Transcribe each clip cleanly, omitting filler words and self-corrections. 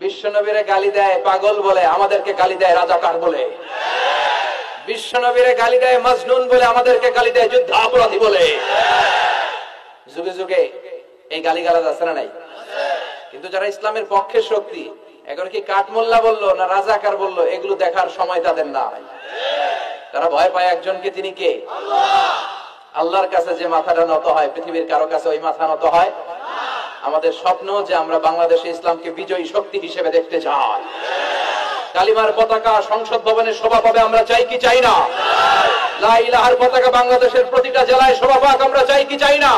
বিশ্বনবীরে গালি দেয় পাগল বলে, আমাদেরকে গালি দেয় রাজাকার বলে। বিশ্বনবীরে গালি দেয় মজনুন বলে, আমাদেরকে গালি দেয় যুদ্ধাপরাধী বলে। যুগে যুগে এই গালিগালাজ আছে না নাই? কিন্তু যারা ইসলামের পক্ষে শক্তি, এখন কি কাঠমোল্লা বললো না রাজাকার বললো, এগুলো দেখার সময় তাদের নাই। তারা ভয় পায় একজনকে, তিনি কে? আল্লাহর কাছে যে মাথাটা নত হয়, পৃথিবীর কারো কাছে ওই মাথা নত হয়? আমাদের স্বপ্ন যে আমরা বাংলাদেশে ইসলামকে বিজয়ী শক্তি হিসেবে দেখতে চাই। কালিমার পতাকা সংসদ ভবনে শোভা পাবে, আমরা চাই কি চাই না? লা ইলাহার পতাকা বাংলাদেশের প্রতিটা জেলায় শোভা পাক, আমরা চাই কি চাই না?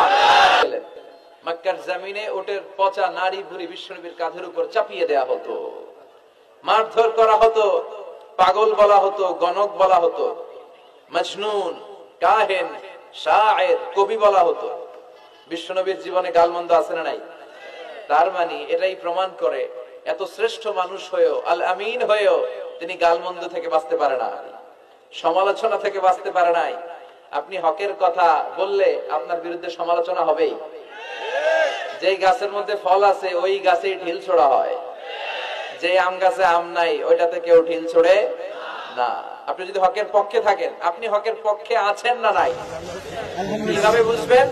মক্কার জমিনে ওটের পচা নারী ভুঁড়ি বিশ্বনবীর কাঁধের উপর চাপিয়ে দেয়া হতো, মারধর করা হতো, পাগল বলা হতো, গণক বলা হতো, মজনুন, কাহেন, শায়ের, কবি বলা হতো। বিশ্বনবীর জীবনে গালমন্দ আছে না নাই? তার মানে এটাই প্রমাণ করে এত শ্রেষ্ঠ মানুষ হয়েও, আল আমিন হয়েও তিনি গালমন্দ থেকে বাঁচতে পারে না, সমালোচনা থেকে বাঁচতে পারে নাই। আপনি হকের কথা বললে আপনার বিরুদ্ধে সমালোচনা হবেই। যেই গাছের মধ্যে ফল আছে ওই গাছেই ঢিল ছোড়া হয়, যে আম গাছে আম নাই ওইটাতে কেউ ঢিল ছোড়ে না। আপনি যদি হকের পক্ষে থাকেন, আপনি হকের পক্ষে আছেন না নাই? কিভাবে বুঝবেন?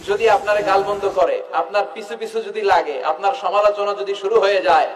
যদি আপনার গালমন্দ করে, আপনার পিছু পিছু যদি লাগে, আপনার সমালোচনা যদি শুরু হয়ে যায়,